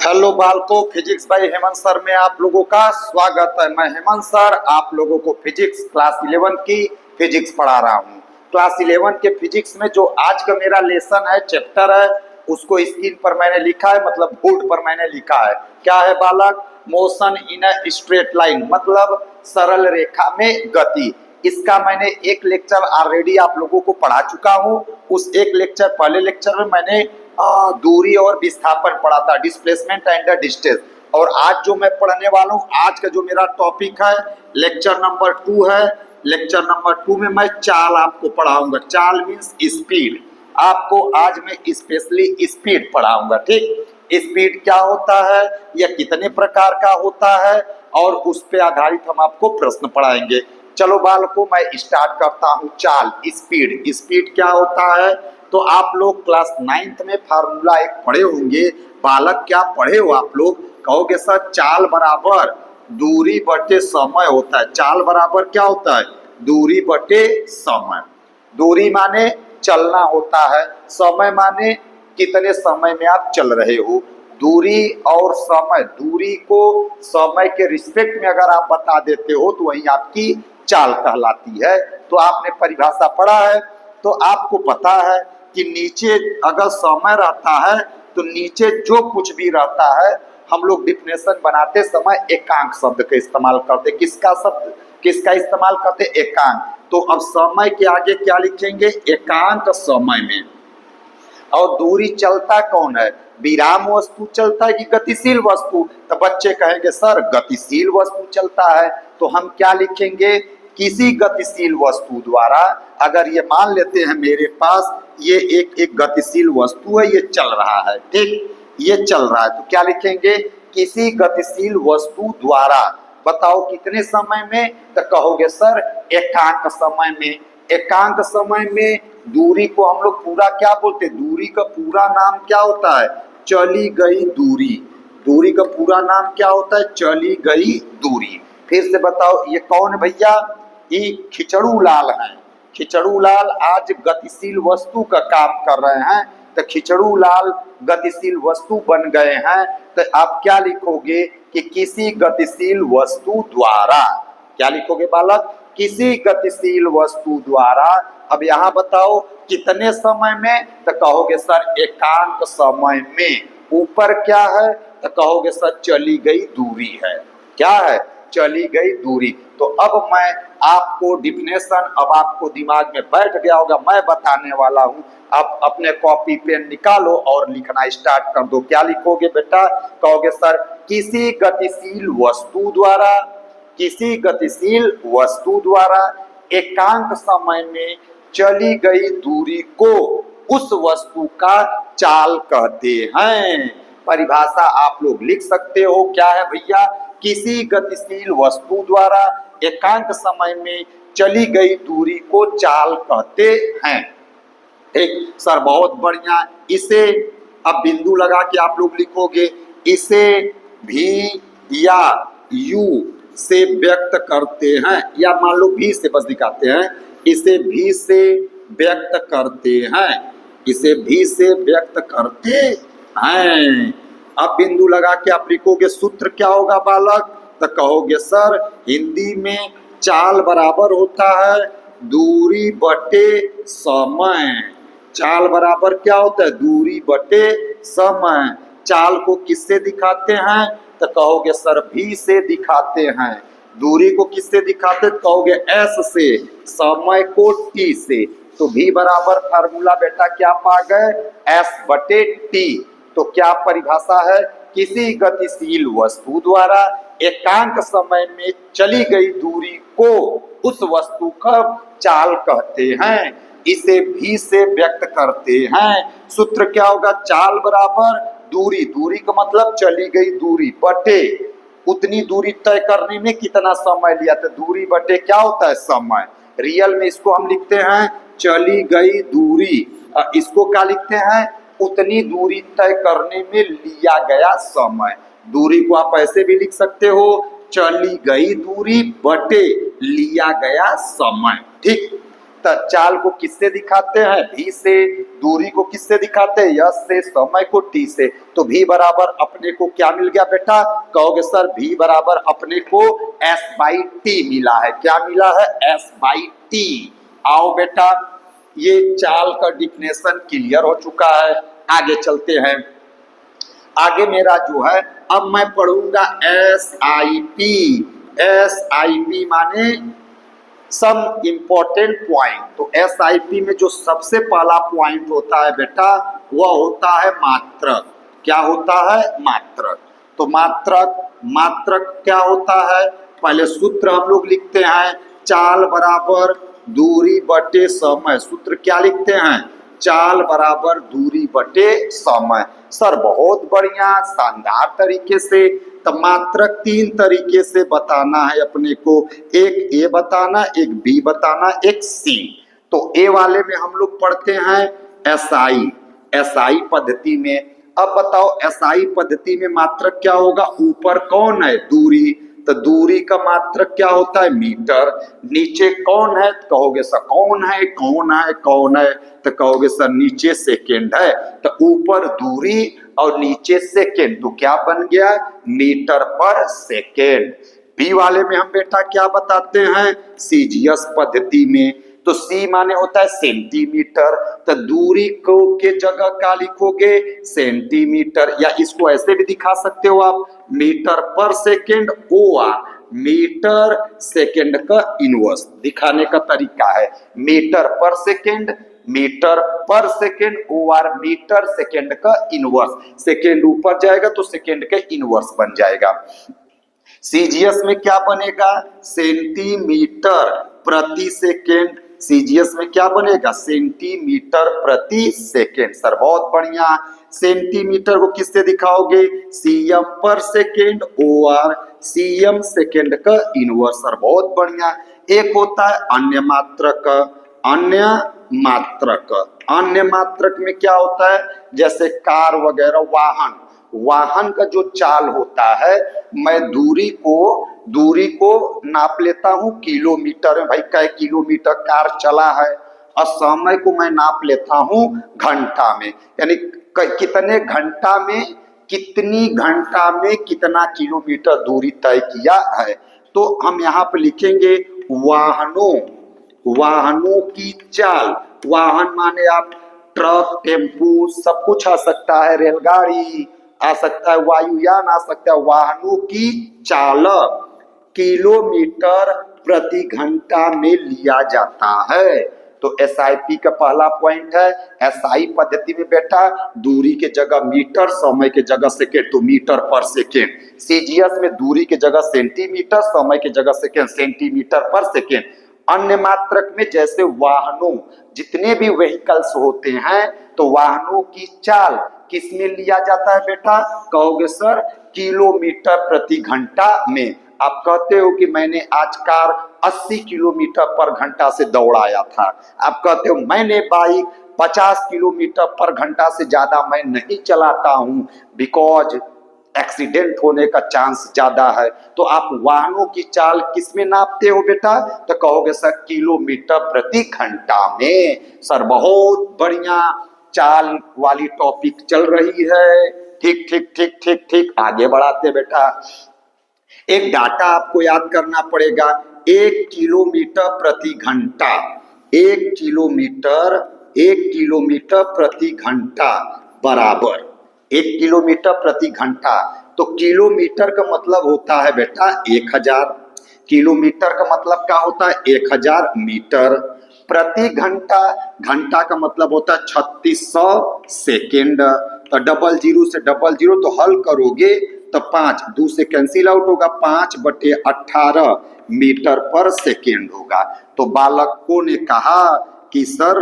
Hello बालको, physics bye Hemant sir में आप लोगों का स्वागत है। मैं हेमंत सर आप लोगों को फिजिक्स क्लास 11 की फिजिक्स पढ़ा रहा हूँ। क्लास 11 के फिजिक्स में जो आज का मेरा लेसन है, चैप्टर है, उसको स्क्रीन पर मैंने लिखा है, मतलब बोर्ड पर मैंने लिखा है। क्या है बालक? Motion in a straight line, मतलब सरल रेखा में गति। इसका मैंने एक लेक्चर ऑलरेडी आप लोगों को पढ़ा चुका हूँ। उस एक लेक्चर, पहले लेक्चर में मैंने दूरी और विस्थापन पढ़ा था, डिस्प्लेसमेंट एंड डिस्टेंस। और आज जो मैं पढ़ने वाला हूँ, आज का जो मेरा टॉपिक है, लेक्चर नंबर 2 है। लेक्चर नंबर 2 में मैं चाल आपको पढ़ाऊंगा। चाल मीन्स स्पीड। आपको आज मैं स्पेशली स्पीड पढ़ाऊंगा। ठीक, स्पीड क्या होता है, यह कितने प्रकार का होता है, और उस पर आधारित हम आपको प्रश्न पढ़ाएंगे। चलो बालकों, मैं स्टार्ट करता हूँ। चाल, स्पीड। स्पीड क्या होता है? तो आप लोग क्लास 9th में फार्मूला एक पढ़े होंगे। बालक, क्या पढ़े हो आप लोग? कहोगे सर चाल बराबर दूरी बटे समय होता है। चाल बराबर क्या होता है? दूरी बटे समय। दूरी माने चलना होता है, समय माने कितने समय में आप चल रहे हो। दूरी और समय, दूरी को समय के रिस्पेक्ट में अगर आप बता देते हो तो वही आपकी चाल कहलाती है। तो आपने परिभाषा पढ़ा है, तो आपको पता है कि नीचे अगर समय रहता है तो नीचे जो कुछ भी रहता है, हम लोग डिफिनेशन बनाते समय एकांक शब्द का इस्तेमाल करते। किसका इस्तेमाल करते? एकांक। तो अब समय के आगे क्या लिखेंगे? एकांक समय में। और दूरी चलता कौन है? विराम वस्तु चलता है कि गतिशील वस्तु? तो बच्चे कहेंगे सर गतिशील वस्तु चलता है, तो हम क्या लिखेंगे? किसी गतिशील वस्तु द्वारा, अगर ये मान लेते हैं मेरे पास ये एक गतिशील वस्तु है, ये चल रहा है। ठीक, ये चल रहा है, तो क्या लिखेंगे? किसी गतिशील वस्तु द्वारा। बताओ कितने समय में? तो कहोगे सर एकांक समय में। एकांक समय में दूरी को हम लोग पूरा क्या बोलते हैं? दूरी का पूरा नाम क्या होता है? चली गई दूरी। दूरी का पूरा नाम क्या होता है? चली गई दूरी। फिर से बताओ, ये कौन है भैया? ये खिचड़ू लाल हैं। खिचड़ू लाल आज गतिशील वस्तु का काम कर रहे हैं, तो खिचड़ू लाल गतिशील वस्तु बन गए हैं। तो आप क्या लिखोगे कि किसी गतिशील वस्तु द्वारा। क्या लिखोगे बालक? किसी गतिशील वस्तु द्वारा। अब यहाँ बताओ कितने समय में? तो कहोगे सर एकांक समय में। ऊपर क्या है? तो कहोगे सर चली गई दूरी है। क्या है? चली गई दूरी। तो अब मैं आपको डिफिनेशन, अब आपको दिमाग में बैठ गया होगा, मैं बताने वाला हूं। आप अपने कॉपी पेन निकालो और लिखना स्टार्ट कर दो। क्या लिखोगे बेटा? कहोगे सर किसी गतिशील वस्तु द्वारा, किसी गतिशील वस्तु द्वारा एकांक समय में चली गई दूरी को उस वस्तु का चाल कहते हैं। परिभाषा आप लोग लिख सकते हो। क्या है भैया? किसी गतिशील वस्तु द्वारा एकांक समय में चली गई दूरी को चाल कहते हैं। ठीक सर, बहुत बढ़िया। इसे अब बिंदु लगा के आप लोग लिखोगे, इसे भी या यू से व्यक्त करते हैं, या मान लो भी से बस दिखाते हैं। इसे भी से व्यक्त करते हैं, इसे भी से व्यक्त करते हैं। अब बिंदु लगा के आप लिखोगे, सूत्र क्या होगा बालक? तो कहोगे सर हिंदी में चाल बराबर होता है दूरी बटे समय। चाल बराबर क्या होता है? दूरी बटे समय। चाल को किससे दिखाते हैं? तो कहोगे सर भी से दिखाते हैं। दूरी को किससे दिखाते? कहोगे एस से। समय को टी से। तो भी बराबर फार्मूला बेटा क्या पा गए? एस बटे टी। तो क्या परिभाषा है? किसी गतिशील वस्तु द्वारा एकांक समय में चली गई दूरी को उस वस्तु का चाल कहते हैं। इसे भी से व्यक्त करते हैं। सूत्र क्या होगा? चाल बराबर दूरी, दूरी का मतलब चली गई दूरी, बटे उतनी दूरी तय करने में कितना समय लिया। तो दूरी बटे क्या होता है? समय। रियल में इसको हम लिखते हैं चली गई दूरी। इसको क्या लिखते हैं? उतनी दूरी तय करने में लिया गया समय। दूरी को आप ऐसे भी लिख सकते हो, चली गई दूरी बटे लिया गया समय। ठीक, चाल को किससे दिखाते हैं? v से। दूरी को किससे दिखाते हैं? s से। समय को t से। तो v बराबर अपने को क्या मिल गया बेटा? कहोगे सर v बराबर अपने को s/t मिला है। क्या मिला है? s/t। आओ बेटा, ये चाल का डिफिनेशन क्लियर हो चुका है। आगे चलते हैं। आगे मेरा जो है, अब मैं पढ़ूंगा SIP। SIP माने सम इम्पोर्टेंट पॉइंट। तो SIP में जो सबसे पहला पॉइंट होता है बेटा, वह होता है मात्रक। क्या होता है? मात्रक। तो मात्रक क्या होता है? पहले सूत्र हम लोग लिखते हैं, चाल बराबर दूरी बटे समय। सूत्र क्या लिखते हैं? चाल बराबर दूरी बटे समय। सर बहुत बढ़िया, शानदार तरीके से। तो मात्रक 3 तरीके से बताना है अपने को। एक ए बताना, एक बी बताना, एक सी। तो ए वाले में हम लोग पढ़ते हैं SI पद्धति में। अब बताओ SI पद्धति में मात्रक क्या होगा? ऊपर कौन है? दूरी। तो दूरी का मात्रक क्या होता है? मीटर। नीचे कौन है? कहोगे सर कौन है? कौन है? तो कहोगे सर नीचे सेकेंड है। तो ऊपर दूरी और नीचे सेकेंड, तो क्या बन गया? मीटर पर सेकेंड। बी वाले में हम बेटा क्या बताते हैं? सीजीएस पद्धति में। तो सी माने होता है सेंटीमीटर। तो दूरी को के जगह क्या लिखोगे? सेंटीमीटर। या इसको ऐसे भी दिखा सकते हो आप, मीटर पर सेकेंड OR मीटर सेकेंड का इनवर्स। दिखाने का तरीका है मीटर पर सेकेंड OR मीटर सेकेंड का इनवर्स। सेकेंड ऊपर जाएगा तो सेकेंड का इनवर्स बन जाएगा। सीजीएस में क्या बनेगा? सेंटीमीटर प्रति सेकेंड। सीजीएस में क्या बनेगा? सेंटीमीटर प्रति सेकेंड। सर बहुत बढ़िया। सेंटीमीटर को किससे दिखाओगे? सीएम पर सेकेंड OR सीएम सेकेंड का इनवर्स। सर बहुत बढ़िया। एक होता है अन्य मात्रक। अन्य मात्रक में क्या होता है? जैसे कार वगैरह, वाहन का जो चाल होता है, मैं दूरी को नाप लेता हूं किलोमीटर में। भाई कै किलोमीटर कार चला है। और समय को मैं नाप लेता हूं घंटा में, यानी कितने घंटा में, कितनी घंटा में कितना किलोमीटर दूरी तय किया है। तो हम यहाँ पे लिखेंगे वाहनों की चाल। वाहन माने आप ट्रक, टेम्पू, सब कुछ आ सकता है, रेलगाड़ी आ सकता है, वायुयान आ सकता है। वाहनों की चाल किलोमीटर प्रति घंटा में लिया जाता है। तो SIP का पहला पॉइंट है। SI पद्धति में बेटा दूरी के जगह मीटर, समय के जगह सेकेंड, तो मीटर पर सेकेंड। सीजीएस में दूरी के जगह सेंटीमीटर, समय के जगह सेकेंड, सेंटीमीटर पर सेकेंड। अन्य मात्रक में जैसे वाहनों, जितने भी व्हीकल्स होते हैं, तो वाहनों की चाल किसमें लिया जाता है बेटा? कहोगे सर किलोमीटर प्रति घंटा में। आप कहते हो कि मैंने आज कार 80 किलोमीटर पर घंटा से दौड़ाया था। आप कहते हो मैंने बाइक 50 किलोमीटर पर घंटा से ज्यादा मैं नहीं चलाता हूं, बिकॉज एक्सीडेंट होने का चांस ज्यादा है। तो आप वाहनों की चाल किस में नापते हो बेटा? तो कहोगे सर किलोमीटर प्रति घंटा में। सर बहुत बढ़िया, चाल वाली टॉपिक चल रही है। ठीक। आगे बढ़ाते बेटा। एक डाटा आपको याद करना पड़ेगा। 1 किलोमीटर प्रति घंटा, 1 किलोमीटर प्रति घंटा बराबर 1 किलोमीटर प्रति घंटा। तो किलोमीटर का मतलब होता है बेटा 1000। किलोमीटर का मतलब क्या होता है? 1000 मीटर। प्रति घंटा, घंटा का मतलब होता है 3600 सेकेंड। तो 00 से 00 तो हल करोगे तो 5 2 से कैंसिल आउट होगा, 5/18 मीटर पर सेकेंड होगा। तो बालकों ने कहा कि सर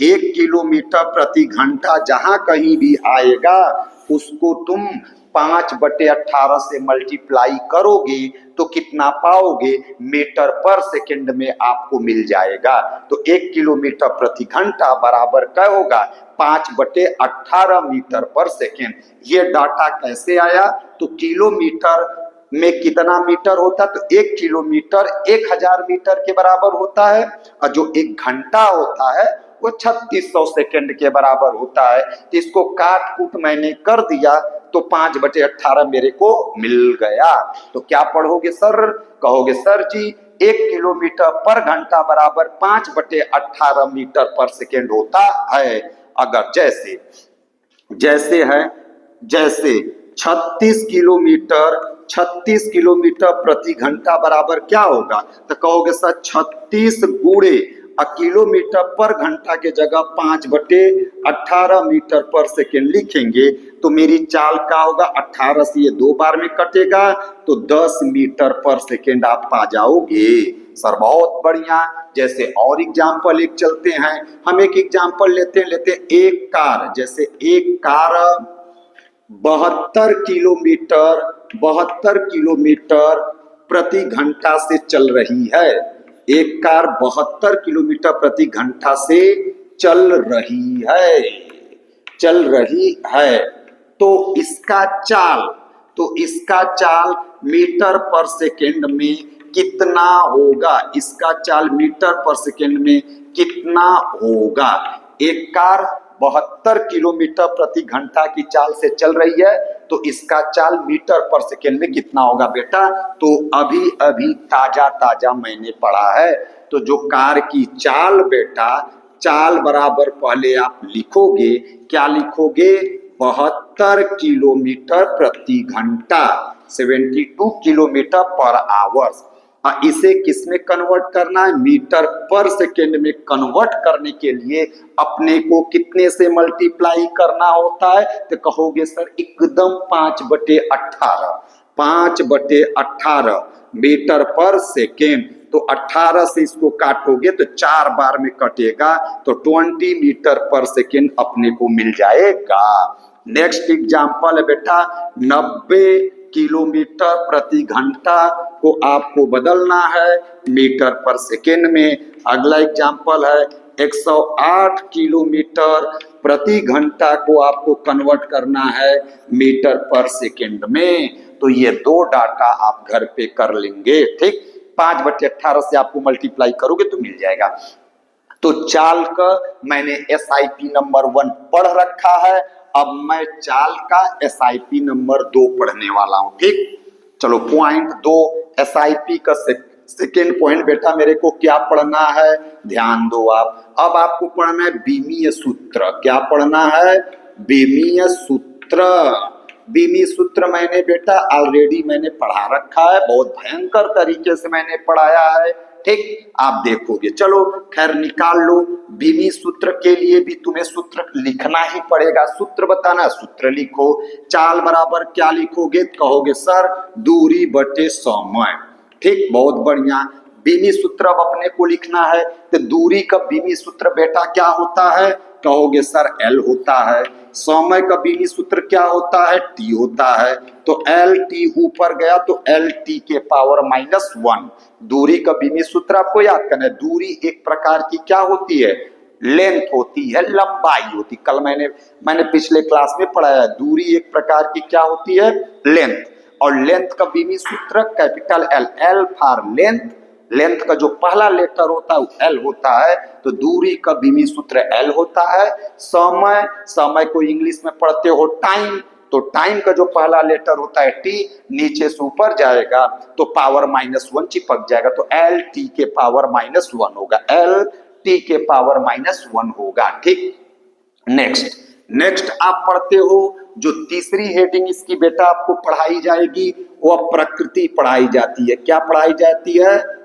1 किलोमीटर प्रति घंटा जहां कहीं भी आएगा उसको तुम 5/18 से मल्टीप्लाई करोगे तो कितना पाओगे? मीटर पर सेकेंड में आपको मिल जाएगा। तो 1 किलोमीटर प्रति घंटा बराबर क्या होगा? 5/18 मीटर पर सेकेंड। ये डाटा कैसे आया? तो किलोमीटर में कितना मीटर होता है, तो 1 किलोमीटर 1000 मीटर के बराबर होता है, और जो 1 घंटा होता है वो 3600 सेकंड के बराबर होता है। तो इसको काट कूट मैंने कर दिया तो 5/18 मेरे को मिल गया। तो क्या पढ़ोगे सर? कहोगे सर जी 1 किलोमीटर पर घंटा बराबर 5/18 मीटर पर सेकेंड होता है। अगर जैसे जैसे है जैसे 36 किलोमीटर प्रति घंटा बराबर क्या होगा? तो कहोगे सर 36 गुणे किलोमीटर पर घंटा के जगह 5/18 मीटर पर सेकेंड लिखेंगे तो मेरी चाल क्या होगा? 18 से ये 2 बार में कटेगा तो 10 मीटर पर सेकेंड आप पा जाओगे। सर बहुत बढ़िया। जैसे और एग्जाम्पल एक चलते हैं, हम एक एग्जाम्पल लेते हैं एक कार। जैसे एक कार 72 किलोमीटर प्रति घंटा से चल रही है। एक कार 72 किलोमीटर प्रति घंटा से चल रही है तो इसका चाल मीटर पर सेकेंड में कितना होगा? इसका चाल मीटर पर सेकेंड में कितना होगा? एक कार 72 किलोमीटर प्रति घंटा की चाल से चल रही है तो इसका चाल मीटर पर सेकेंड में कितना होगा बेटा? तो अभी अभी ताजा मैंने पढ़ा है। तो जो कार की चाल बेटा, चाल बराबर पहले आप लिखोगे, क्या लिखोगे? 72 किलोमीटर प्रति घंटा, 72 किलोमीटर पर आवर्स। इसे किस में कन्वर्ट करना है? मीटर पर सेकेंड में कन्वर्ट करने के लिए अपने को कितने से मल्टीप्लाई करना होता है? तो कहोगे सर एकदम 5/18 मीटर पर सेकेंड। तो 18 से इसको काटोगे तो 4 बार में कटेगा तो 20 मीटर पर सेकेंड अपने को मिल जाएगा। नेक्स्ट एग्जाम्पल है बेटा 90 किलोमीटर प्रति घंटा को आपको बदलना है मीटर पर सेकेंड में। अगला एग्जाम्पल है 108 किलोमीटर प्रति घंटा को आपको कन्वर्ट करना है मीटर पर सेकेंड में। तो ये 2 डाटा आप घर पे कर लेंगे, ठीक। 5/18 से आपको मल्टीप्लाई करोगे तो मिल जाएगा। तो चाल का मैंने SIP नंबर 1 पढ़ रखा है, अब मैं चाल का SIP नंबर 2 पढ़ने वाला हूं, ठीक। चलो पॉइंट 2 SIP का सेकेंड पॉइंट बेटा मेरे को क्या पढ़ना है? ध्यान दो आप। अब आपको पढ़ना है बीमीय सूत्र। क्या पढ़ना है? बीमीय सूत्र। बीमीय सूत्र मैंने बेटा ऑलरेडी मैंने पढ़ा रखा है, बहुत भयंकर तरीके से मैंने पढ़ाया है, ठीक। आप देखोगे, चलो खैर निकाल लो। बीमीय सूत्र के लिए भी तुम्हें सूत्र लिखना ही पड़ेगा। सूत्र बताना, सूत्र लिखो। चाल बराबर क्या लिखोगे? कहोगे सर दूरी बटे समय, ठीक, बहुत बढ़िया। बीमीय सूत्र अब अपने को लिखना है तो दूरी का बीमीय सूत्र बेटा क्या होता है? कहोगे सर L होता है। समय का बीमीय सूत्र क्या होता है? T होता है। तो LT ऊपर गया तो LT के पावर -1। दूरी का बीमीय सूत्र आपको याद करना है। दूरी एक प्रकार की क्या होती है? लेंथ होती है, लंबाई होती। कल मैंने पिछले क्लास में पढ़ाया है, दूरी एक प्रकार की क्या होती है? लेंथ। और लेंथ का बीमीय सूत्र capital L, L for length. Length का जो पहला लेटर होता है वो L होता है, तो दूरी का बीमीय सूत्र L होता है। समय को इंग्लिश में पढ़ते हो टाइम, तो टाइम का जो पहला लेटर होता है T, नीचे से ऊपर जाएगा तो पावर -1 चिपक जाएगा, तो LT के पावर -1 होगा, LT के पावर -1 होगा, ठीक। नेक्स्ट आप पढ़ते हो जो तीसरी हेडिंग इसकी बेटा आपको पढ़ाई जाएगी वो प्रकृति पढ़ाई जाती है। क्या पढ़ाई जाती है?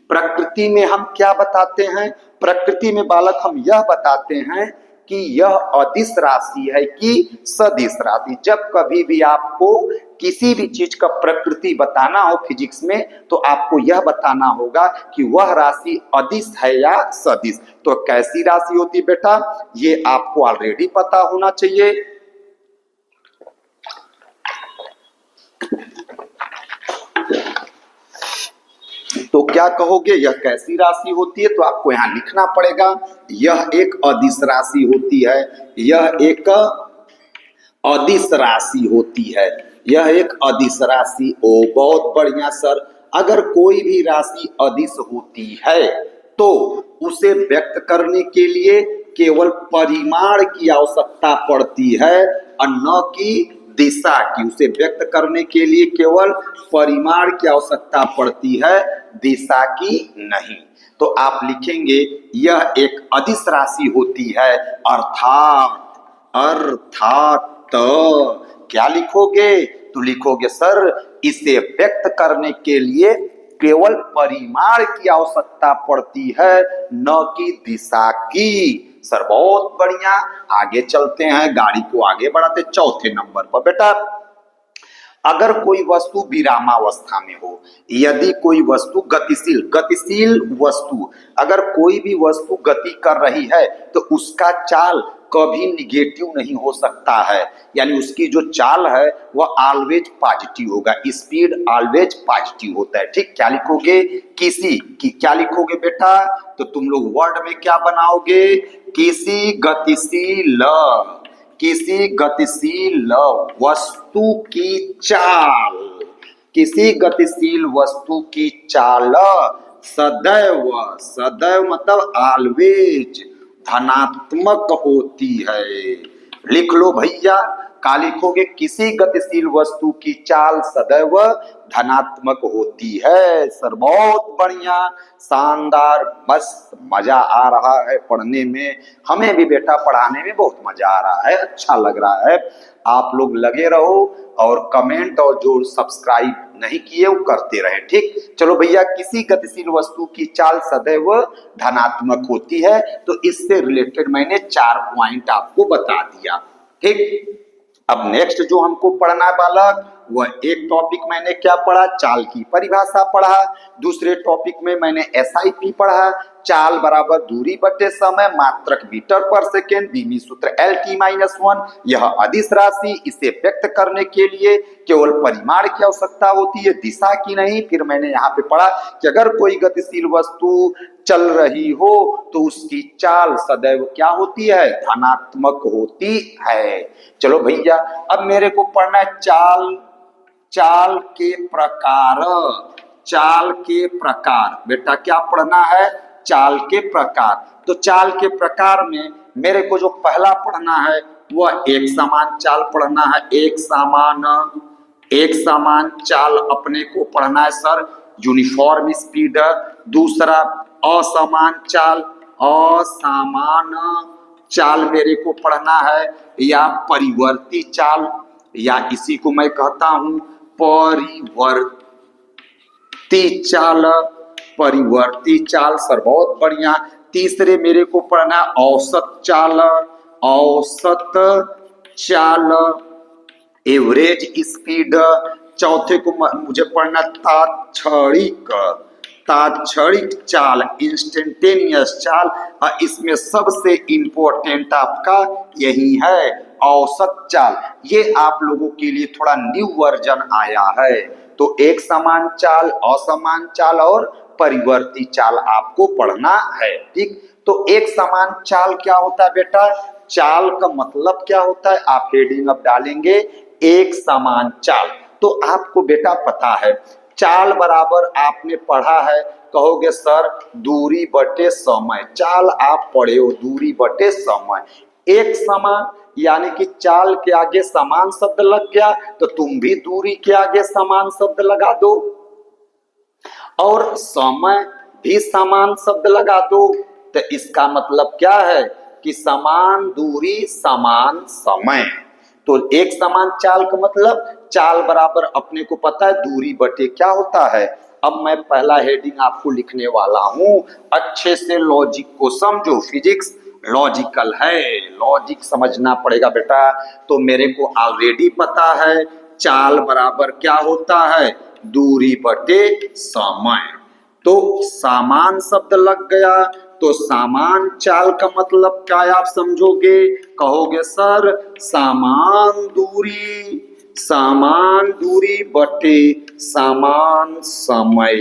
प्रकृति में हम क्या बताते हैं? प्रकृति में बालक हम यह बताते हैं कि यह अदिश राशि है कि सदिश राशि। जब कभी भी आपको किसी भी चीज का प्रकृति बताना हो फिजिक्स में तो आपको यह बताना होगा कि वह राशि अदिश है या सदिश। तो कैसी राशि होती बेटा? ये आपको ऑलरेडी पता होना चाहिए। तो क्या कहोगे? यह कैसी राशि होती है? तो आपको यहां लिखना पड़ेगा, यह एक अदिश राशि होती है। यह एक अदिश राशि होती है। यह एक अदिश राशि। ओ बहुत बढ़िया सर। अगर कोई भी राशि अदिश होती है तो उसे व्यक्त करने के लिए केवल परिमाण की आवश्यकता पड़ती है और न कि दिशा की। उसे व्यक्त करने के लिए केवल परिमाण की आवश्यकता पड़ती है, दिशा की नहीं। तो आप लिखेंगे यह एक अदिश राशि होती है, अर्थात अर्थात क्या लिखोगे? तो लिखोगे सर इसे व्यक्त करने के लिए केवल परिमाण की आवश्यकता पड़ती है, न कि दिशा की। सर बहुत बढ़िया। आगे चलते हैं, गाड़ी को आगे बढ़ाते। चौथे नंबर पर बेटा, अगर कोई वस्तु विरामावस्था में हो, यदि कोई वस्तु गतिशील गतिशील वस्तु, अगर कोई भी वस्तु गति कर रही है तो उसका चाल कभी निगेटिव नहीं हो सकता है, यानी उसकी जो चाल है वह ऑलवेज पॉजिटिव होगा, स्पीड ऑलवेज पॉजिटिव होता है। ठीक, क्या लिखोगे? किसी की क्या लिखोगे बेटा? तो तुम लोग वर्ड में क्या बनाओगे? किसी गतिशील, किसी गतिशील वस्तु की चाल, किसी गतिशील वस्तु की चाल सदैव, सदैव मतलब ऑलवेज धनात्मक होती है। लिख लो भैया, क्या लिखोगे? किसी गतिशील वस्तु की चाल सदैव धनात्मक होती है। सर बहुत बढ़िया, शानदार, मस्त, मजा आ रहा है पढ़ने में। हमें भी बेटा पढ़ाने में बहुत मजा आ रहा है, अच्छा लग रहा है। आप लोग लगे रहो और कमेंट और जो सब्सक्राइब नहीं किए वो करते रहे। ठीक, चलो भैया, किसी गतिशील वस्तु की चाल सदैव धनात्मक होती है। तो इससे रिलेटेड मैंने 4 पॉइंट आपको बता दिया। ठीक, अब नेक्स्ट जो हमको पढ़ना है बालक, वह एक टॉपिक मैंने क्या पढ़ा? चाल की परिभाषा पढ़ा। दूसरे टॉपिक में मैंने SIP पढ़ा, चाल बराबर दूरी बटे समय, मात्रक मीटर पर सेकेंड, बीमी सूत्र LT-1। यह अदिश राशि, इसे व्यक्त करने के लिए केवल परिमाण की आवश्यकता होती है, दिशा की नहीं। फिर मैंने यहाँ पे पढ़ा कि अगर कोई गतिशील वस्तु चल रही हो तो उसकी चाल सदैव क्या होती है? धनात्मक होती है। चलो भैया, अब मेरे को पढ़ना है चाल, चाल के प्रकार, चाल के प्रकार। बेटा क्या पढ़ना है? चाल के प्रकार। तो चाल के प्रकार में मेरे को जो पहला पढ़ना है वह एक समान चाल पढ़ना है। एक समान चाल अपने को पढ़ना है सर, यूनिफॉर्म स्पीड। दूसरा असमान चाल, असमान चाल मेरे को पढ़ना है, या परिवर्ती चाल, या इसी को मैं कहता हूं परिवर्ती चाल, परिवर्ती चाल। सर बहुत बढ़िया। तीसरे मेरे को पढ़ना औसत चाल, औसत चाल, एवरेज स्पीड। चौथे को मुझे पढ़ना तात्क्षणिक, तात्क्षणिक चाल, इंस्टेंटेनियस चाल। और इसमें सबसे इंपॉर्टेंट आपका यही है औसत चाल। ये आप लोगों के लिए थोड़ा न्यू वर्जन आया है। तो एक समान चाल, असमान चाल और परिवर्ती चाल आपको पढ़ना है। ठीक, तो एक समान चाल क्या होता है बेटा? चाल का मतलब क्या होता है? आप हेडिंग अब डालेंगे एक समान चाल। तो आपको बेटा पता है चाल बराबर आपने पढ़ा है, कहोगे सर दूरी बटे समय। चाल आप पढ़े हो, दूरी बटे समय। एक समान यानी कि चाल के आगे समान शब्द लग गया तो तुम भी दूरी के आगे समान शब्द लगा दो, और समय भी समान शब्द लगा दो। तो इसका मतलब क्या है कि समान दूरी समान समय। तो एक समान चाल का मतलब चाल बराबर अपने को पता है दूरी बटे क्या होता है। अब मैं पहला हेडिंग आपको लिखने वाला हूं, अच्छे से लॉजिक को समझो। फिजिक्स लॉजिकल है, लॉजिक समझना पड़ेगा बेटा। तो मेरे को ऑलरेडी पता है चाल बराबर क्या होता है? दूरी बटे समय। तो सामान शब्द लग गया, तो सामान चाल का मतलब क्या है आप समझोगे? कहोगे सर सामान दूरी बटे सामान समय।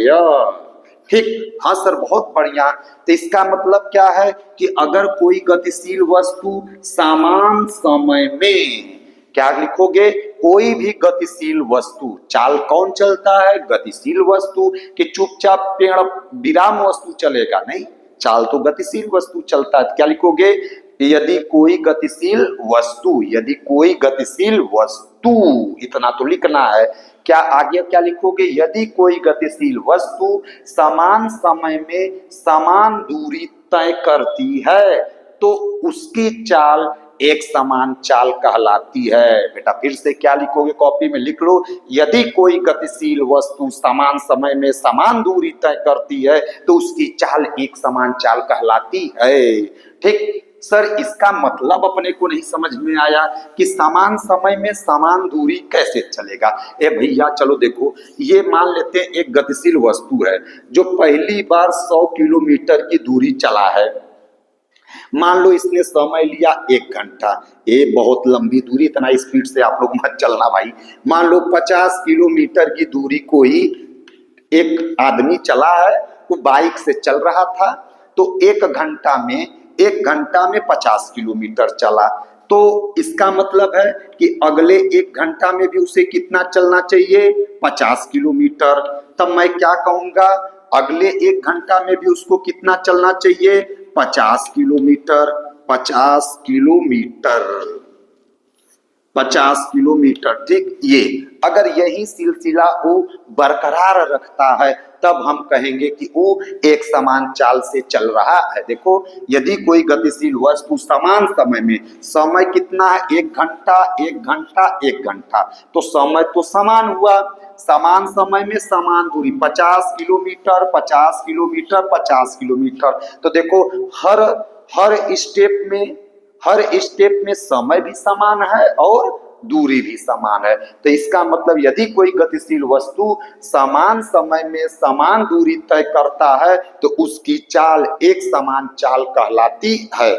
ठीक, हाँ सर बहुत बढ़िया। तो इसका मतलब क्या है कि अगर कोई गतिशील वस्तु समान समय में क्या लिखोगे? कोई भी गतिशील वस्तु, चाल कौन चलता है? गतिशील वस्तु। कि चुपचाप पेड़ विराम वस्तु चलेगा? नहीं, चाल तो गतिशील वस्तु चलता है। क्या लिखोगे? यदि कोई गतिशील वस्तु, यदि कोई गतिशील वस्तु, इतना तो लिखना है। क्या आगे क्या लिखोगे? यदि कोई गतिशील वस्तु समान समय में समान दूरी तय करती है तो उसकी चाल एक समान चाल कहलाती है। बेटा फिर से क्या लिखोगे? कॉपी में लिख लो, यदि कोई गतिशील वस्तु समान समय में समान दूरी तय करती है तो उसकी चाल एक समान चाल कहलाती है। ठीक सर, इसका मतलब अपने को नहीं समझ में आया कि समान समय में समान दूरी कैसे चलेगा। ए भैया चलो देखो, ये मान लेते हैं एक गतिशील वस्तु है जो पहली बार 100 किलोमीटर की दूरी चला है। मान लो इसने समय लिया 1 घंटा। ये बहुत लंबी दूरी, इतना स्पीड से आप लोग मत चलना भाई। मान लो 50 किलोमीटर की दूरी कोई एक आदमी चला है, वो बाइक से चल रहा था, तो 1 घंटा में 50 किलोमीटर चला। तो इसका मतलब है कि अगले 1 घंटा में भी उसे कितना चलना चाहिए? 50 किलोमीटर। तब मैं क्या कहूंगा? अगले 1 घंटा में भी उसको कितना चलना चाहिए? 50 किलोमीटर। 50 kilometre, 50 kilometre. ठीक, ये अगर यही सिलसिला वो बरकरार रखता है तब हम कहेंगे कि वो एक समान चाल से चल रहा है। देखो, यदि कोई गतिशील वस्तु समान समय में, समय कितना है? 1 घंटा, 1 घंटा, 1 घंटा, तो समय तो समान हुआ। समान समय में समान दूरी, 50 किलोमीटर, 50 किलोमीटर, 50 किलोमीटर। तो देखो हर स्टेप में समय भी समान है और दूरी भी समान है। तो इसका मतलब यदि कोई गतिशील वस्तु समान समय में समान दूरी तय करता है तो उसकी चाल एक समान चाल कहलाती है।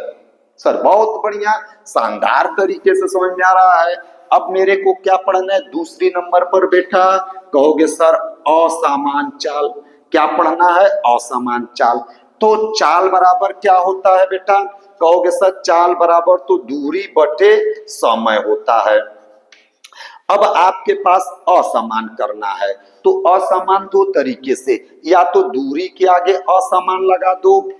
सर बहुत बढ़िया, शानदार तरीके से समझ में आ रहा है। अब मेरे को क्या पढ़ना है दूसरी नंबर पर बेटा? कहोगे सर असमान चाल। क्या पढ़ना है? असमान चाल। तो चाल बराबर क्या होता है बेटा? कहोगे सर चाल बराबर तो दूरी बटे समय होता है। अब आपके पास असमान करना है तो असमान 2 तरीके से, या तो दूरी के आगे असमान लगा दो।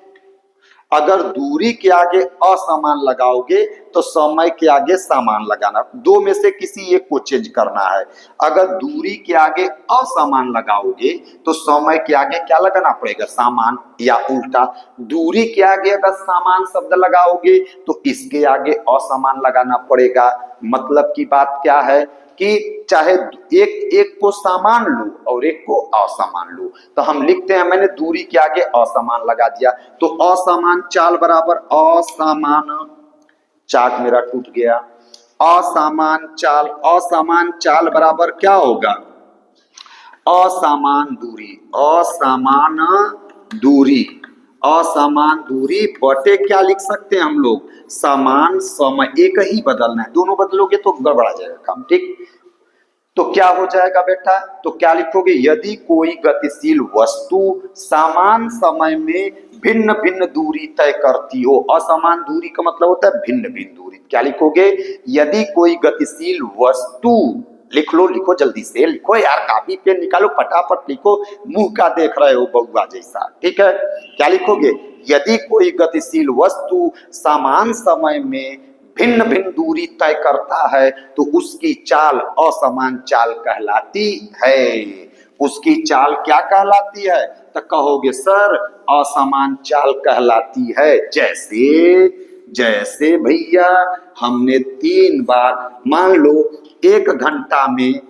अगर दूरी के आगे असमान लगाओगे तो समय के आगे समान लगाना, 2 में से किसी एक को चेंज करना है। अगर दूरी के आगे असमान लगाओगे तो समय के आगे क्या लगाना पड़ेगा? समान, या उल्टा दूरी के आगे अगर समान शब्द लगाओगे तो इसके आगे असमान लगाना पड़ेगा। मतलब की बात क्या है कि चाहे एक को समान लो और एक को असमान लो, तो हम लिखते हैं, मैंने दूरी के आगे असमान लगा दिया तो असमान चाल बराबर असमान, चाक मेरा टूट गया। असमान चाल बराबर क्या होगा? असमान दूरी, असमान दूरी, असमान दूरी बटे क्या लिख सकते हैं हम लोग? समान समय। एक ही बदलना है, दोनों बदलोगे तो गड़बड़ा जाएगा काम। ठीक, तो क्या हो जाएगा बेटा? तो क्या लिखोगे? यदि कोई गतिशील वस्तु समान समय में भिन्न भिन्न दूरी तय करती हो। असमान दूरी का मतलब होता है भिन्न भिन्न दूरी। क्या लिखोगे? यदि कोई गतिशील वस्तु, लिख लो, लिखो जल्दी से लिखो यार, कापी पेन निकालो, फटाफट लिखो, मुंह का देख रहे हो बउआ जैसा। ठीक है, क्या लिखोगे? यदि कोई गतिशील वस्तु समान समय में भिन्न भिन्न दूरी तय करता है तो उसकी चाल असमान चाल कहलाती है। उसकी चाल क्या कहलाती है? तो कहोगे सर असमान चाल कहलाती है। जैसे भैया हमने 3 बार, मान लो 1 घंटा में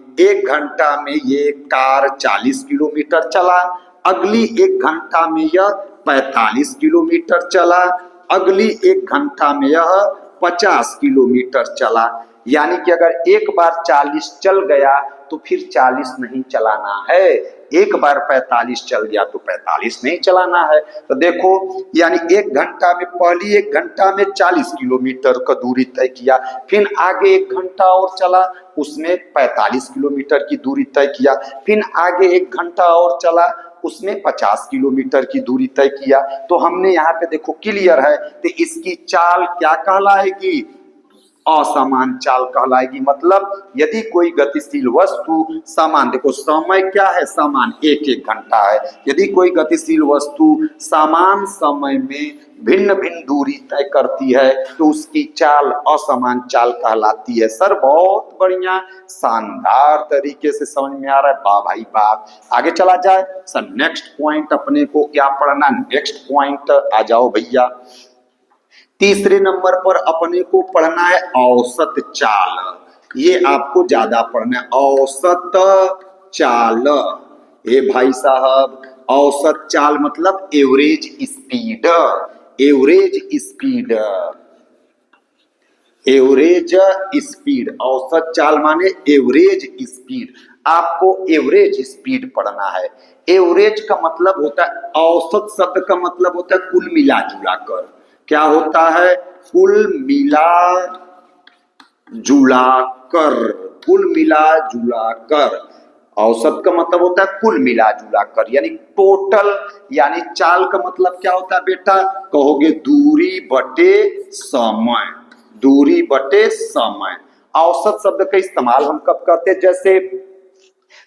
ये कार 40 किलोमीटर चला, अगली 1 घंटा में यह 45 किलोमीटर चला, अगली 1 घंटा में यह 50 किलोमीटर चला। यानी कि अगर एक बार 40 चल गया तो फिर 40 नहीं चलाना है, एक बार 45 चल गया तो 45 नहीं चलाना है। तो देखो, यानी 1 घंटा में, पहली 1 घंटा में 40 किलोमीटर का दूरी तय किया, फिर आगे 1 घंटा और चला, उसमें 45 किलोमीटर की दूरी तय किया, फिर आगे 1 घंटा और चला, उसमें 50 किलोमीटर की दूरी तय किया। तो हमने यहाँ पे देखो क्लियर है, तो इसकी चाल क्या कहलाएगी? असमान चाल कहलाएगी। मतलब यदि कोई गतिशील वस्तु समान, देखो समय क्या है, समान 1-1 घंटा है। यदि कोई गतिशील वस्तु समान समय में भिन्न भिन्न दूरी तय करती है तो उसकी चाल असमान चाल कहलाती है। सर बहुत बढ़िया, शानदार तरीके से समझ में आ रहा है, वाह भाई वाह। आगे चला जाए सर, नेक्स्ट पॉइंट अपने को क्या पढ़ना, नेक्स्ट पॉइंट आ जाओ भैया। तीसरे नंबर पर अपने को पढ़ना है औसत चाल। ये आपको ज्यादा पढ़ना है, औसत चाल। ए भाई साहब, औसत चाल मतलब average speed, average speed, average speed. औसत चाल माने एवरेज स्पीड। आपको एवरेज स्पीड पढ़ना है। एवरेज का मतलब होता है, औसत शब्द का मतलब होता है कुल मिला जुला कर। क्या होता है, कुल मिला जुला कर, कुल मिला जुला कर। औसत का मतलब होता है कुल मिला जुला कर, यानी टोटल। यानी चाल का मतलब क्या होता है बेटा, कहोगे दूरी बटे समय, दूरी बटे समय। औसत शब्द का इस्तेमाल हम कब करते हैं, जैसे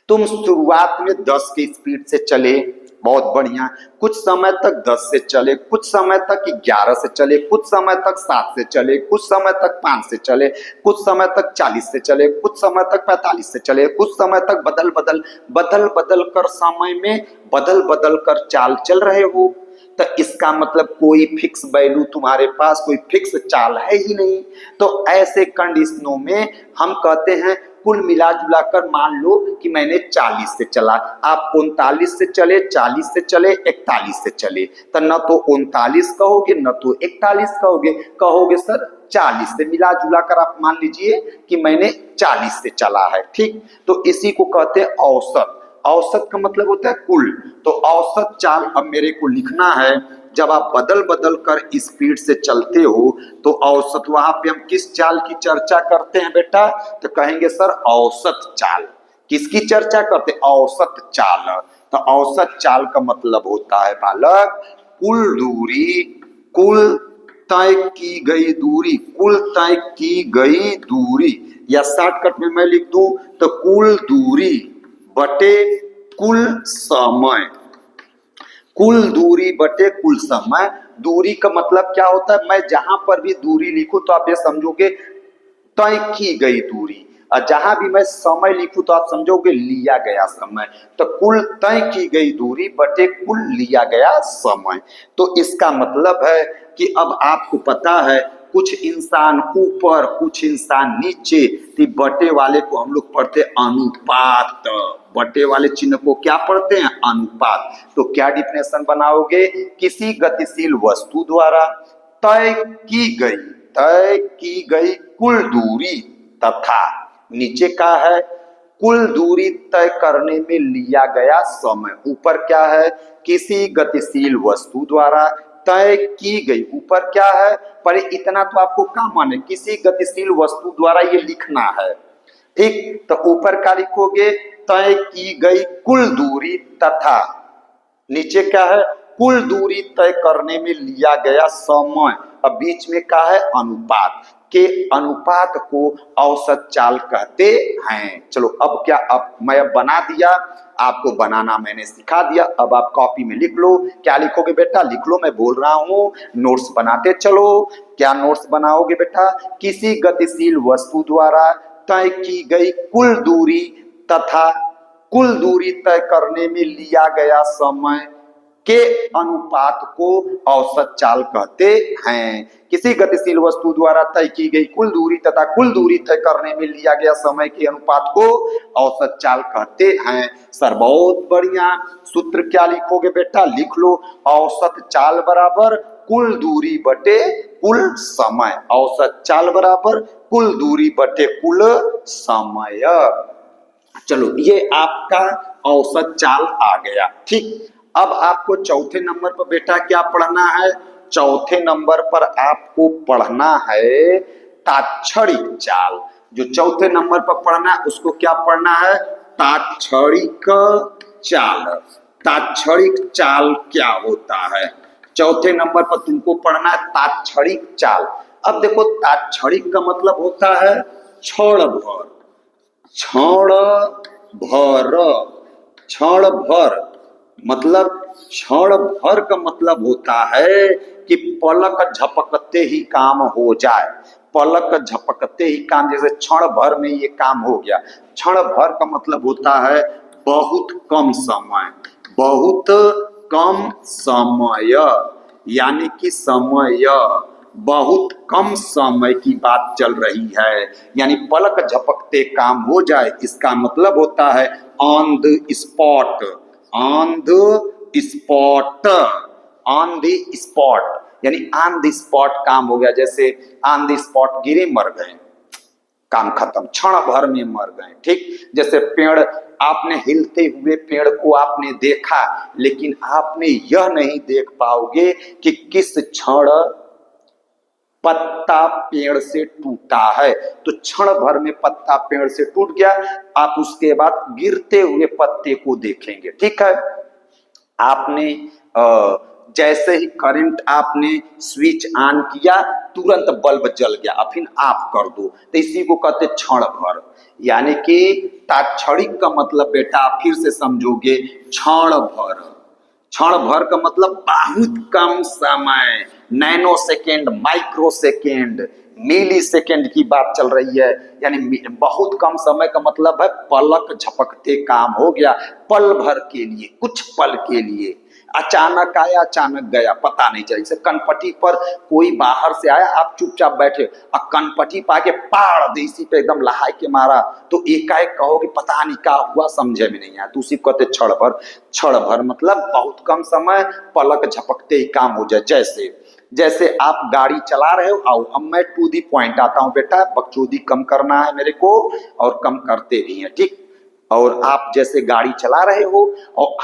तुम शुरुआत में 10 की स्पीड से चले, बहुत बढ़िया, कुछ समय तक 10 से चले, कुछ समय तक 11 से चले, कुछ समय तक 7 से चले, कुछ समय तक 5 से चले, कुछ समय तक 40 से चले, कुछ समय तक 45 से चले, कुछ समय तक बदल बदल कर समय में बदल बदल कर चाल चल रहे हो। तो इसका मतलब कोई फिक्स वैल्यू तुम्हारे पास, कोई फिक्स चाल है ही नहीं। तो ऐसे कंडीशनों में हम कहते हैं कुल मिला जुला कर, मान लो कि मैंने 40 से चला, आप 39 से चले, 40 से चले, 41 से चले, तो न तो 39 कहोगे न तो 41 कहोगे, कहोगे सर 40 से मिला जुला कर आप मान लीजिए कि मैंने 40 से चला है, ठीक। तो इसी को कहते हैं औसत। औसत का मतलब होता है कुल। तो औसत चाल अब मेरे को लिखना है, जब आप बदल बदल कर स्पीड से चलते हो तो औसत, वहां पे हम किस चाल की चर्चा करते हैं बेटा, तो कहेंगे सर औसत चाल। किसकी चर्चा करते हैं, औसत चाल। तो औसत चाल का मतलब होता है बालक, कुल दूरी, कुल तय की गई दूरी, कुल तय की गई दूरी, या शॉर्टकट में मैं लिख दूं तो कुल दूरी बटे कुल समय, कुल दूरी बटे कुल समय। दूरी का मतलब क्या होता है, मैं जहां पर भी दूरी लिखूं तो आप ये समझोगे तय की गई दूरी, और जहां भी मैं समय लिखूं तो आप समझोगे लिया गया समय। तो कुल तय की गई दूरी बटे कुल लिया गया समय। तो इसका मतलब है कि अब आपको पता है कुछ इंसान ऊपर कुछ इंसान नीचे, तो बटे वाले को हम लोग पढ़ते हैं अनुपात, बटे वाले चिन्ह को क्या पढ़ते हैं, अनुपात। तो क्या डिफिनेशन बनाओगे, किसी गतिशील वस्तु द्वारा तय की गई कुल दूरी तथा, नीचे का है कुल दूरी तय करने में लिया गया समय, ऊपर क्या है किसी गतिशील वस्तु द्वारा तय की गई, ऊपर क्या है, पर इतना तो आपको काम माने, किसी गतिशील वस्तु द्वारा ये लिखना है, ठीक। तो ऊपर क्या लिखोगे, तय की गई कुल दूरी तथा, नीचे क्या है, कुल दूरी तय करने में लिया गया समय, अब बीच में क्या है, अनुपात, के अनुपात को औसत चाल कहते हैं। चलो अब क्या, अब मैं बना दिया, आपको बनाना मैंने सिखा दिया, अब आप कॉपी में लिख लो। क्या लिखोगे बेटा, लिख लो, मैं बोल रहा हूं, नोट्स बनाते चलो। क्या नोट्स बनाओगे बेटा, किसी गतिशील वस्तु द्वारा तय की गई कुल दूरी तथा कुल दूरी तय करने में लिया गया समय के अनुपात को औसत चाल कहते हैं। किसी गतिशील वस्तु द्वारा तय की गई कुल दूरी तथा कुल दूरी तय करने में लिया गया समय के अनुपात को औसत चाल कहते हैं। सर बहुत बढ़िया, सूत्र क्या लिखोगे बेटा, लिख लो, औसत चाल बराबर कुल दूरी बटे कुल समय, औसत चाल बराबर कुल दूरी बटे कुल समय। चलो ये आपका औसत चाल आ गया, ठीक। अब आपको चौथे नंबर पर बेटा क्या पढ़ना है, चौथे नंबर पर आपको पढ़ना है तात्क्षणिक चाल। जो चौथे नंबर पर पढ़ना है उसको क्या पढ़ना है, तात्क्षणिक चाल। तात्क्षणिक चाल क्या होता है, चौथे नंबर पर तुमको पढ़ना है तात्क्षणिक चाल। अब देखो तात्क्षणिक का मतलब होता है क्षण भर, क्षण भर, क्षण भर मतलब क्षण भर का मतलब होता है कि पलक झपकते ही काम हो जाए, पलक झपकते ही काम, जैसे क्षण भर में ये काम हो गया। क्षण भर का मतलब होता है बहुत कम समय, बहुत कम समय, यानी कि समय बहुत कम समय की बात चल रही है, यानी पलक झपकते काम हो जाए, इसका मतलब होता है on the spot, on the spot, on the spot, यानी ऑन द स्पॉट काम हो गया। जैसे ऑन द स्पॉट गिरे मर गए, काम खत्म, क्षण भर में मर गए। ठीक, जैसे पेड़, आपने हिलते हुए पेड़ को आपने देखा, लेकिन आपने यह नहीं देख पाओगे कि किस क्षण पत्ता पेड़ से टूटा है। तो क्षण भर में पत्ता पेड़ से टूट गया, आप उसके बाद गिरते हुए पत्ते को देखेंगे। ठीक है, आपने जैसे ही करंट आपने स्विच ऑन किया, तुरंत बल्ब जल गया, अब फिर आप कर दो, तो इसी को कहते क्षण भर। यानी कि तात्क्षणिक का मतलब बेटा फिर से समझोगे, क्षण भर, क्षण भर का मतलब बहुत कम समय, नैनो सेकेंड, माइक्रो सेकेंड, मिली सेकेंड की बात चल रही है, यानी बहुत कम समय का मतलब है पलक झपकते काम हो गया, पल भर के लिए, कुछ पल के लिए, अचानक आया अचानक गया, पता नहीं चला। जैसे कनपटी पर कोई बाहर से आया, आप चुपचाप बैठे और कनपटी पाके पाड़ दे इसी पे एकदम लहाई के मारा, तो एकाएक कहोगे पता नहीं क्या हुआ, समझे में नहीं आया, तो उसी कहते क्षण भर। क्षण भर मतलब बहुत कम समय, पलक झपकते ही काम हो जाए। जैसे जैसे आप गाड़ी चला रहे हो, आओ अब मैं टू दी पॉइंट आता हूं बेटा, बकचोदी कम करना है मेरे को, और कम करते भी हैं। ठीक, और आप जैसे गाड़ी चला रहे हो और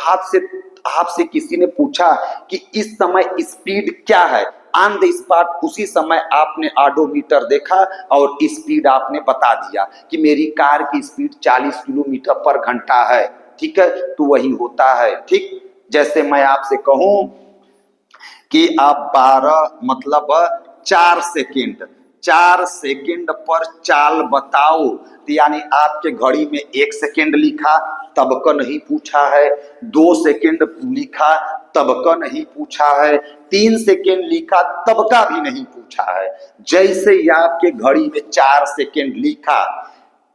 आपसे किसी ने पूछा कि इस समय स्पीड क्या है, ऑन द स्पॉट उसी समय आपने ऑडोमीटर देखा और स्पीड आपने बता दिया कि मेरी कार की स्पीड 40 किलोमीटर पर घंटा है। ठीक है, तो वही होता है। ठीक, जैसे मैं आपसे कहूं कि आप 12 मतलब 4 सेकेंड, 4 सेकेंड पर चाल बताओ, तो यानी आपके घड़ी में 1 सेकेंड लिखा तब का नहीं पूछा है, 2 सेकेंड लिखा तब का नहीं पूछा है, 3 सेकेंड लिखा तब का भी नहीं पूछा है। जैसे ही आपके घड़ी में 4 सेकेंड लिखा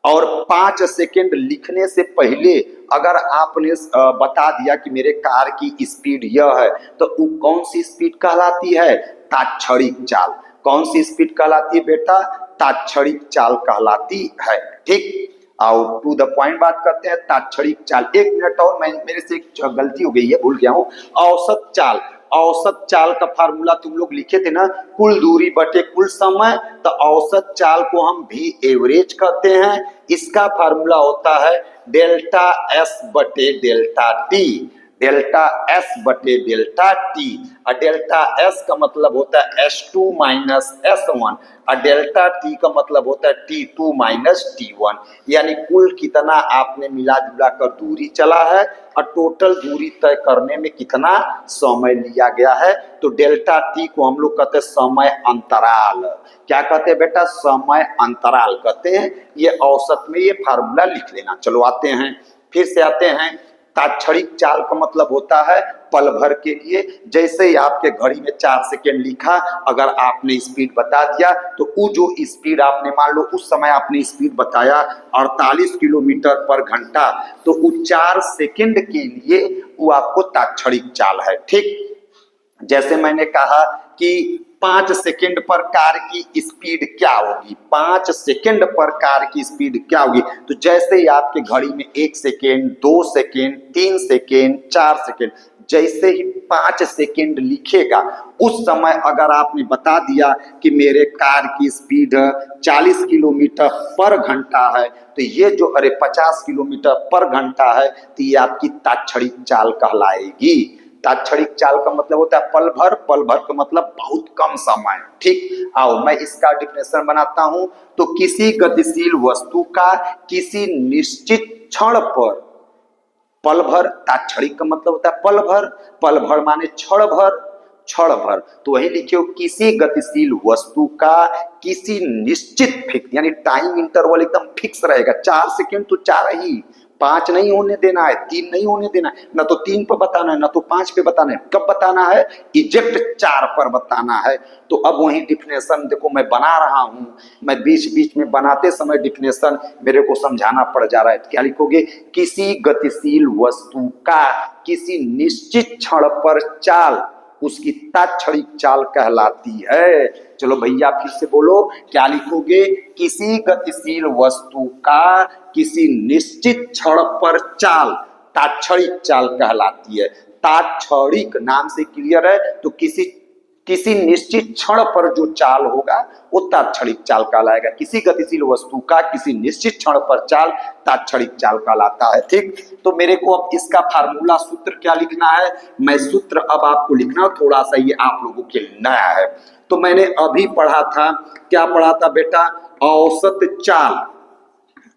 और 5 सेकेंड लिखने से पहले अगर आपने बता दिया कि मेरे कार की स्पीड यह है, तो वो कौन सी स्पीड कहलाती है? तात्क्षणिक चाल। कौन सी स्पीड कहलाती है बेटा? तात्क्षणिक चाल कहलाती है। ठीक, आओ टू द पॉइंट बात करते हैं। तात्क्षणिक चाल, 1 मिनट और, मैं मेरे से एक गलती हो गई है, भूल गया हूँ। औसत चाल, औसत चाल का फार्मूला तुम लोग लिखे थे ना, कुल दूरी बटे कुल समय, तो औसत चाल को हम भी एवरेज कहते हैं। इसका फार्मूला होता है डेल्टा एस बटे डेल्टा टी, डेल्टा एस बटे डेल्टा टी। और डेल्टा एस का मतलब होता है S2 माइनस S1 और डेल्टा टी का मतलब होता है T2 माइनस T1, यानी कुल कितना आपने मिला जुला कर दूरी चला है और टोटल दूरी तय करने में कितना समय लिया गया है। तो डेल्टा टी को हम लोग कहते हैं समय अंतराल। क्या कहते हैं बेटा? समय अंतराल कहते हैं। ये औसत में ये फार्मूला लिख लेना। चलो आते हैं, फिर से आते हैं। तात्क्षणिक चाल का मतलब होता है पल भर के लिए। जैसे ही आपके घड़ी में 4 सेकेंड लिखा, अगर आपने स्पीड बता दिया तो वो जो स्पीड आपने, मान लो उस समय आपने स्पीड बताया 48 किलोमीटर पर घंटा, तो वो 4 सेकेंड के लिए वो आपको तात्क्षणिक चाल है। ठीक, जैसे मैंने कहा कि 5 सेकेंड पर कार की स्पीड क्या होगी, 5 सेकेंड पर कार की स्पीड क्या होगी, तो जैसे ही आपके घड़ी में 1 सेकेंड, 2 सेकेंड, 3 सेकेंड, 4 सेकेंड, जैसे ही 5 सेकेंड लिखेगा उस समय अगर आपने बता दिया कि मेरे कार की स्पीड 40 किलोमीटर पर घंटा है, तो ये जो 50 किलोमीटर पर घंटा है, तो ये आपकी तात्क्षणिक चाल कहलाएगी। तात्क्षणिक चाल का मतलब होता है पल भर, पल भर का मतलब बहुत कम समय। ठीक, आओ मैं इसका डिफिनेशन बनाता हूं। तो किसी गतिशील वस्तु का किसी निश्चित क्षण पर, पल भर, तात्क्षणिक का मतलब होता है पल भर, पल भर माने क्षण भर, क्षण भर, तो वही लिखे हो किसी गतिशील वस्तु का किसी निश्चित फिक्स, यानी टाइम इंटरवल एकदम फिक्स रहेगा। 4 सेकेंड तो 4 ही, 5 नहीं होने देना है, 3 नहीं होने देना है, ना तो 3 पर बताना है ना तो 5 पे बताना है। कब बताना है? एग्जैक्ट 4 पर बताना है। तो अब वही डिफिनेशन देखो मैं बना रहा हूं, मैं बीच बीच में बनाते समय डिफिनेशन मेरे को समझाना पड़ जा रहा है। क्या लिखोगे? किसी गतिशील वस्तु का किसी निश्चित क्षण पर चाल उसकी तात्क्षणिक चाल कहलाती है। चलो भैया फिर से बोलो, क्या लिखोगे? किसी गतिशील वस्तु का किसी निश्चित क्षण पर चाल तात्क्षणिक चाल कहलाती है। तात्क्षणिक नाम से क्लियर है, तो किसी निश्चित क्षण पर जो चाल होगा वो तात्क्षणिक चाल कहलाएगा। किसी गतिशील वस्तु का किसी निश्चित क्षण पर चाल तात्क्षणिक चाल कहलाता है। ठीक, तो मेरे को अब इसका फार्मूला सूत्र क्या लिखना है? मैं सूत्र अब आपको लिखना, थोड़ा सा ये आप लोगों के लिए नया है। तो मैंने अभी पढ़ा था, क्या पढ़ा था बेटा? औसत चाल।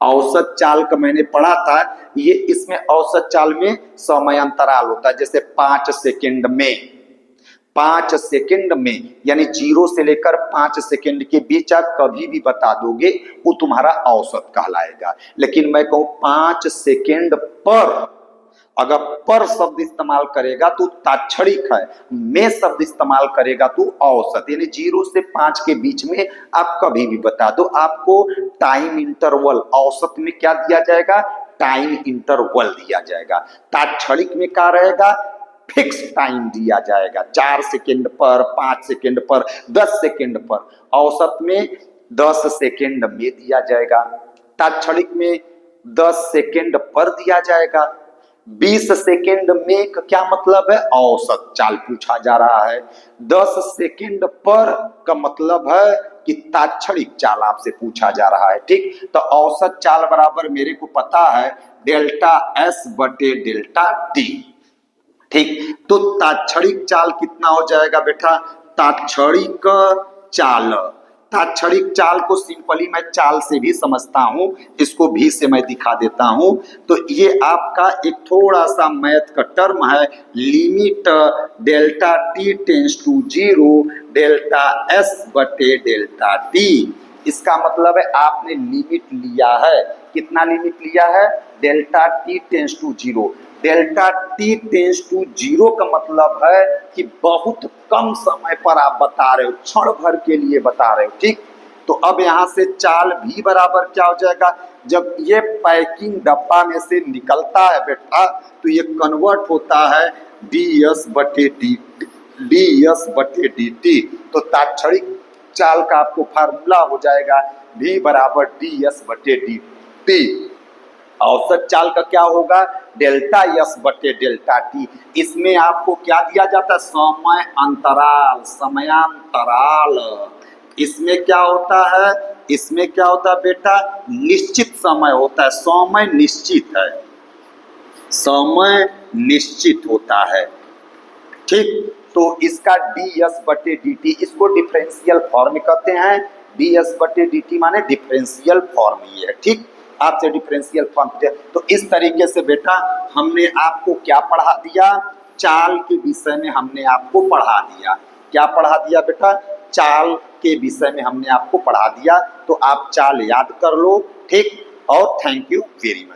औसत चाल का मैंने पढ़ा था, ये इसमें औसत चाल में समय अंतराल होता है। जैसे 5 सेकंड में, 5 सेकंड में यानी 0 से लेकर 5 सेकंड के बीच आप कभी भी बता दोगे वो तुम्हारा औसत कहलाएगा। लेकिन मैं कहूं 5 सेकंड पर, अगर पर शब्द इस्तेमाल करेगा तो तात्क्षणिक है, में शब्द इस्तेमाल करेगा तो औसत, यानी 0 से 5 के बीच में आप कभी भी बता दो। आपको टाइम इंटरवल औसत में क्या दिया जाएगा? टाइम इंटरवल दिया जाएगा। तात्क्षणिक में क्या रहेगा? फिक्स टाइम दिया जाएगा। 4 सेकंड पर, 5 सेकंड पर, 10 सेकंड पर। औसत में 10 सेकंड में दिया जाएगा। तात्क्षणिक में 10 सेकंड पर दिया जाएगा। 20 सेकंड में का क्या मतलब है? औसत चाल पूछा जा रहा है। 10 सेकंड पर का मतलब है कि तात्क्षणिक चाल आपसे पूछा जा रहा है। ठीक, तो औसत चाल बराबर मेरे को पता है डेल्टा एस बटे डेल्टा टी। ठीक, तो तात्क्षणिक चाल कितना हो जाएगा बेटा? तात्क्षणिक चाल, तात्क्षणिक चाल को सिंपली मैं चाल से भी समझता हूं, इसको भी से मैं दिखा देता हूं। तो ये आपका एक थोड़ा सा मैथ का टर्म है, limit delta t tends to 0 delta s बटे डेल्टा टी। इसका मतलब है आपने लिमिट लिया है, कितना लिमिट लिया है? Delta t tends to 0। Delta t tends to 0 का मतलब है कि बहुत कम समय पर आप बता रहे हो, क्षण भर के लिए बता रहे हो। ठीक, तो अब यहां से चाल भी बराबर क्या हो जाएगा? जब ये पैकिंग डब्बा में से निकलता है बेटा तो ये कन्वर्ट होता है ds बटे dt। तो तात्क्षणिक चाल का आपको फार्मूला हो जाएगा v बराबर ds बटे dt। औसत चाल का क्या होगा? डेल्टा एस बटे डेल्टा टी। इसमें आपको क्या दिया जाता है? समय अंतराल, समयांतराल। इसमें क्या होता है? इसमें क्या होता है बेटा? निश्चित समय होता है, समय निश्चित है, समय निश्चित होता है। ठीक, तो इसका ds बटे dt, इसको डिफरेंशियल फॉर्म कहते हैं। ds बटे dt माने डिफरेंशियल फॉर्म ही है। ठीक, आपसे डिफरेंशियल फॉर्म। तो इस तरीके से बेटा हमने आपको क्या पढ़ा दिया? चाल के विषय में हमने आपको पढ़ा दिया। क्या पढ़ा दिया बेटा? चाल के विषय में हमने आपको पढ़ा दिया। तो आप चाल याद कर लो। ठीक, और थैंक यू वेरी मच।